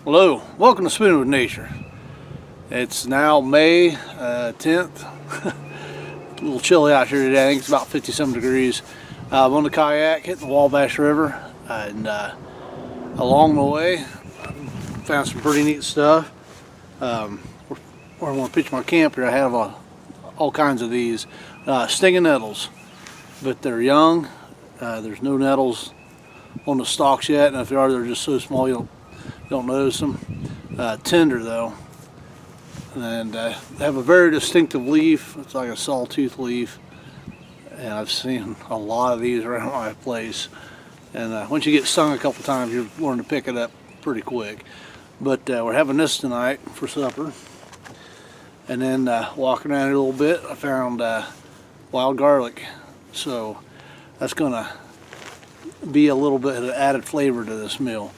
Hello, welcome to Spinning with Nature. It's now May 10th. A little chilly out here today. I think it's about 50-some degrees. I'm on the kayak hitting the Wabash River, and along the way found some pretty neat stuff. Where I'm going to pitch my camp here, I have all kinds of these stinging nettles, but they're young. There's no nettles on the stalks yet, and if there are, they're just so small you don't notice them. Tender though, and they have a very distinctive leaf. It's like a sawtooth leaf, and I've seen a lot of these around my place. And once you get stung a couple times, you're learning to pick it up pretty quick. But we're having this tonight for supper. And then walking around here a little bit, I found wild garlic. So that's gonna be a little bit of added flavor to this meal.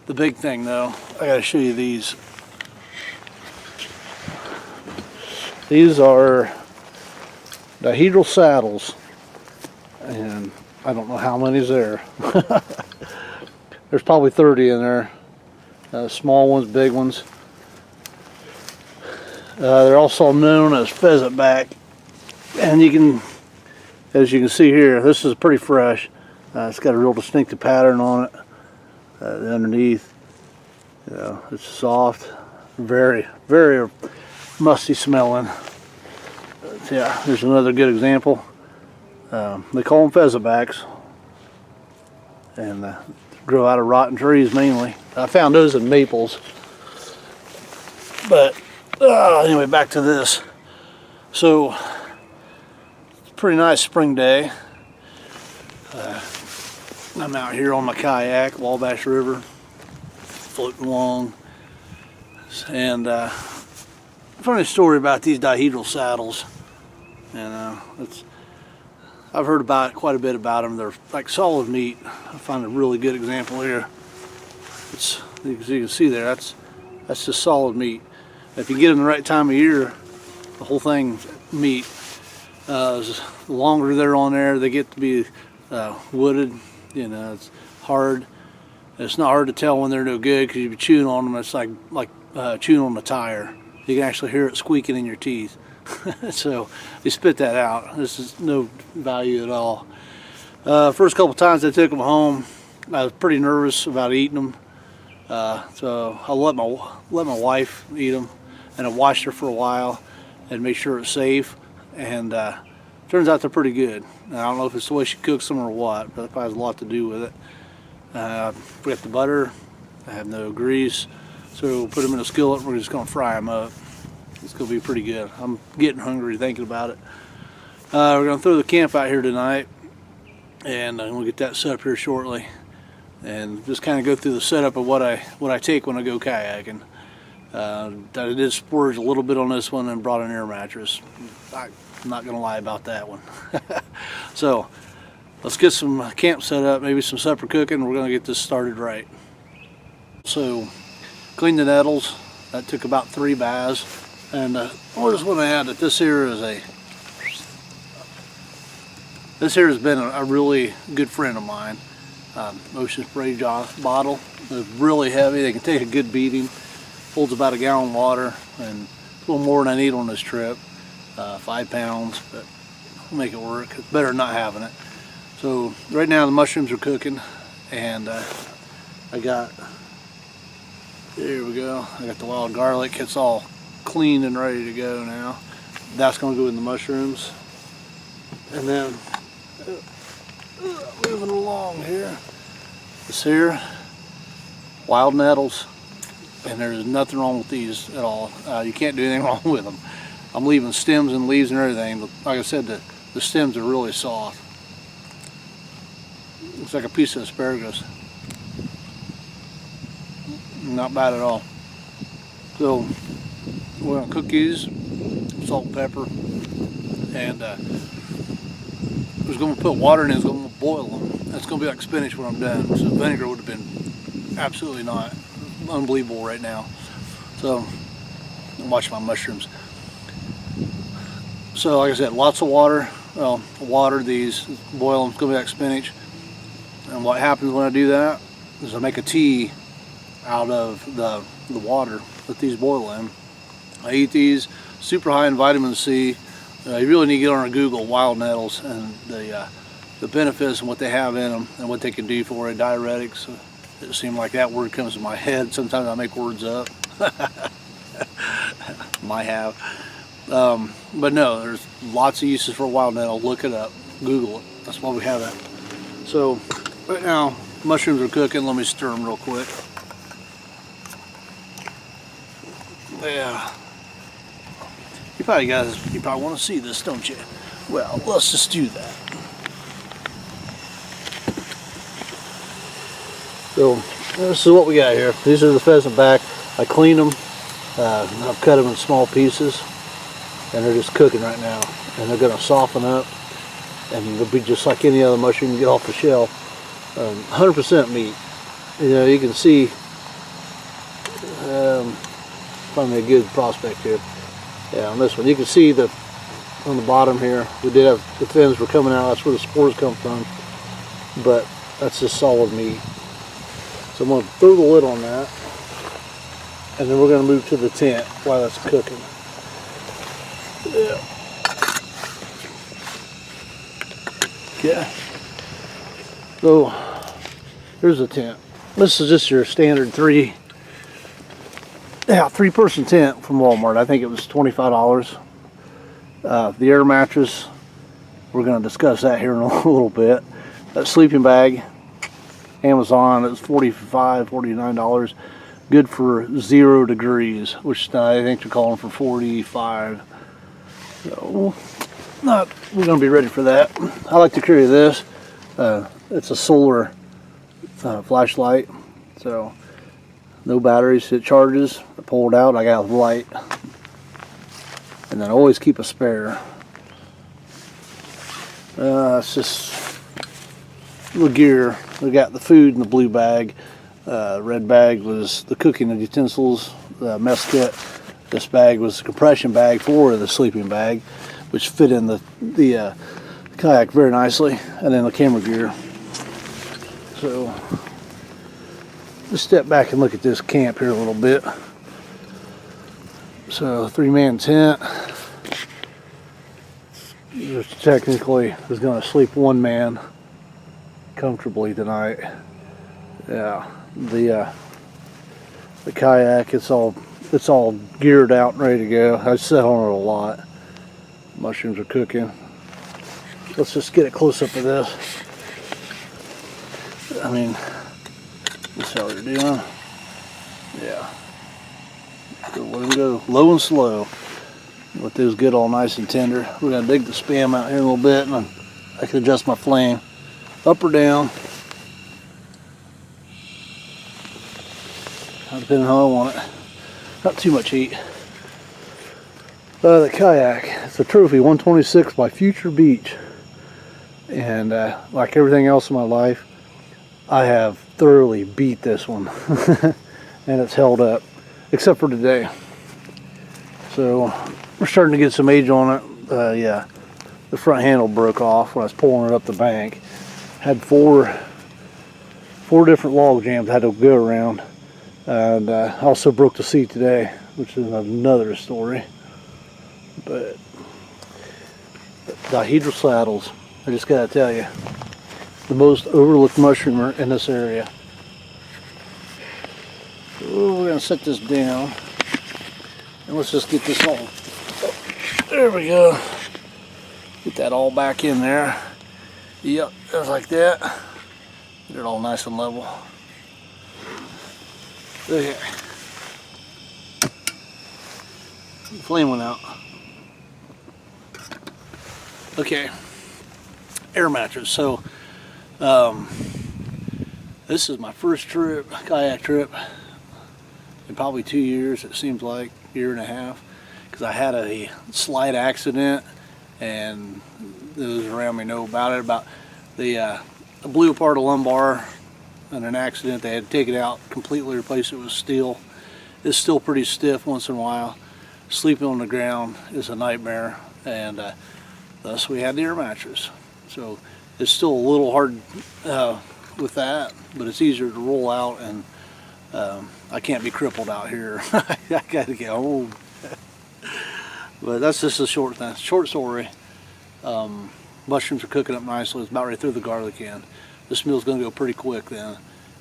The big thing though, I gotta show you these. These are dihedral saddles, and I don't know how many's there. There's probably 30 in there. Small ones, big ones. They're also known as pheasant back, and as you can see here, this is pretty fresh. It's got a real distinctive pattern on it. Underneath, it's soft, very, very musty smelling. But yeah, there's another good example. They call them pheasant backs, and grow out of rotten trees mainly. I found those in maples. But anyway, back to this. So it's a pretty nice spring day. I'm out here on my kayak, Wabash River, floating along. And funny story about these dihedral saddles. And I've heard quite a bit about them. They're like solid meat. I find a really good example here. As you can see there, that's just solid meat. If you get them the right time of year, the whole thing's meat. The longer they're on there, they get to be wooded. It's hard. It's not hard to tell when they're no good because you be chewing on them. It's like chewing on a tire. You can actually hear it squeaking in your teeth. So you spit that out. This is no value at all. First couple times I took them home, I was pretty nervous about eating them. So I let my wife eat them, and I watched her for a while and make sure it's safe. And turns out they're pretty good. I don't know if it's the way she cooks them or what, but it probably has a lot to do with it. We got the butter. I have no grease, so we'll put them in a skillet. We're just going to fry them up. It's going to be pretty good. I'm getting hungry thinking about it. We're going to throw the camp out here tonight, and we'll get that set up here shortly, and just kind of go through the setup of what I take when I go kayaking. I did splurge a little bit on this one and brought an air mattress. I'm not going to lie about that one. So let's get some camp set up, maybe some supper cooking. We're going to get this started right. So clean the nettles. That took about 3 baths. And I just want to add that this here has been a really good friend of mine. Ocean spray bottle. They're really heavy. They can take a good beating. Holds about 1 gallon of water, and a little more than I need on this trip. 5 pounds, but we'll make it work. It's better than not having it. So right now the mushrooms are cooking, and there we go. I got the wild garlic. It's all clean and ready to go now. That's going to go in the mushrooms. And then moving along here, this here, wild nettles. And there's nothing wrong with these at all. You can't do anything wrong with them. I'm leaving stems and leaves and everything, but like I said, the stems are really soft. Looks like a piece of asparagus. Not bad at all. So we're gonna cook these, salt and pepper, and we're gonna put water in it. It's gonna boil them. It's gonna be like spinach when I'm done. So vinegar would have been absolutely not unbelievable right now. So I'm watching my mushrooms. So like I said, lots of water. Well, water these, boil them. It's gonna be like spinach. And what happens when I do that is I make a tea out of the water that these boil in. I eat these, super high in vitamin C. You really need to get on Google wild nettles and the benefits and what they have in them and what they can do for you. Diuretics. It seems like that word comes to my head. Sometimes I make words up. Might have. But no, there's lots of uses for wild nettle. Look it up. Google it. That's why we have that. So right now, mushrooms are cooking. Let me stir them real quick. Yeah. You probably want to see this, don't you? Well, let's just do that. So this is what we got here. These are the pheasant back. I cleaned them. I've cut them in small pieces, and they're just cooking right now. And they're going to soften up, and they'll be just like any other mushroom you get off the shell. 100% meat. You know, you can see. Find me a good prospect here. Yeah, on this one, you can see on the bottom here. We did have the fins were coming out. That's where the spores come from. But that's just solid meat. So I'm going to throw the lid on that, and then we're going to move to the tent while that's cooking. Yeah. Okay. So here's the tent. This is just your standard three-person tent from Walmart. I think it was $25. The air mattress, we're going to discuss that here in a little bit. That sleeping bag, Amazon, it was $49. Good for 0 degrees, which I think they're calling for 45. So we're going to be ready for that. I like to carry this. It's a solar flashlight, so no batteries. It charges. I pull it out. I got a light, and then I always keep a spare. It's just the gear. We got the food in the blue bag. Red bag was the cooking utensils, the mess kit. This bag was the compression bag for the sleeping bag, which fit in the kayak very nicely, and then the camera gear. So let's step back and look at this camp here a little bit. So 3-man tent. Just technically is going to sleep 1 man comfortably tonight. Yeah, the kayak, it's all geared out and ready to go. I sat on it a lot. Mushrooms are cooking. Let's just get a close up of this. I mean, that's how they're doing. Yeah. So let them go low and slow. Let those get all nice and tender. We're gonna dig the spam out here a little bit, and I can adjust my flame up or down, depending on how I want it. Not too much heat. The kayak, it's a trophy 126 by Future Beach, and like everything else in my life, I have thoroughly beat this one. And it's held up, except for today. So we're starting to get some age on it. Yeah, the front handle broke off when I was pulling it up the bank. Had four different log jams I had to go around, and I also broke the seat today, which is another story. But dihedral saddles, I just gotta tell you, the most overlooked mushroomer in this area. So we're gonna set this down, and let's just get this all. Oh, there we go. Get that all back in there. Yep, just like that. Get it all nice and level. Okay. The flame went out. Okay. Air mattress. So, this is my first trip, kayak trip, in probably 2 years. It seems like a year and a half, because I had a slight accident, and those around me know about it. I blew apart a lumbar in an accident. They had to take it out, completely replace it with steel. It's still pretty stiff once in a while. Sleeping on the ground is a nightmare, and thus we had the air mattress. So it's still a little hard with that, but it's easier to roll out and I can't be crippled out here. I gotta get home. But that's just a short story. Mushrooms are cooking up nicely. It's about ready to throw the garlic in. This meal's gonna go pretty quick then.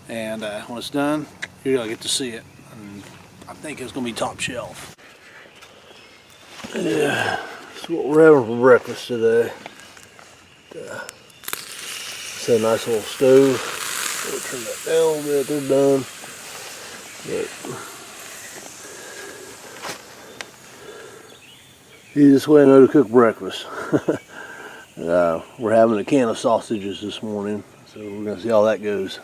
And when it's done, you're gonna get to see it. And I think it's gonna be top shelf. Yeah, that's what we're having for breakfast today. It's a nice little stove. We'll turn that down a little bit. They're done. But easiest way I know to cook breakfast. We're having a can of sausages this morning, so we're going to see how that goes.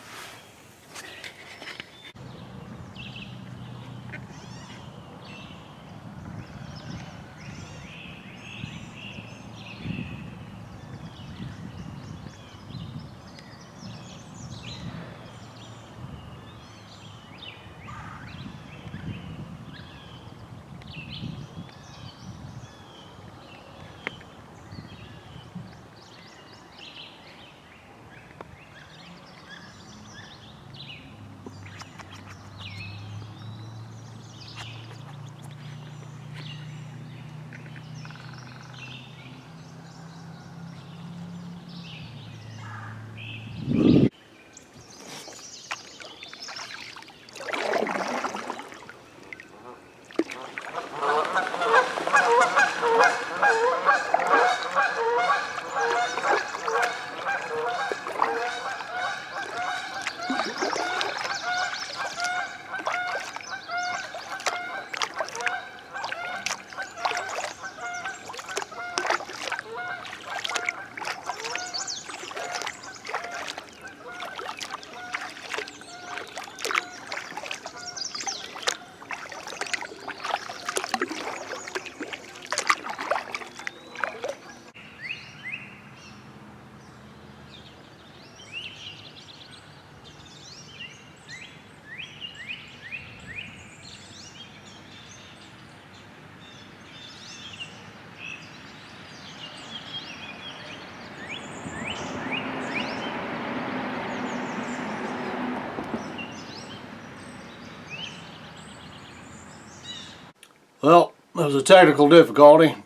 Well, there was a technical difficulty.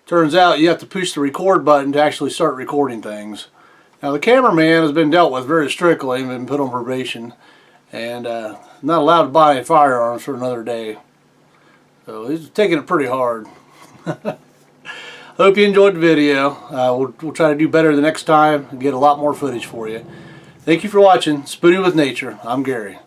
Turns out you have to push the record button to actually start recording things. Now the cameraman has been dealt with very strictly and been put on probation, and not allowed to buy any firearms for another day. So he's taking it pretty hard. Hope you enjoyed the video. We'll try to do better the next time and get a lot more footage for you. Thank you for watching Spooning with Nature. I'm Gary.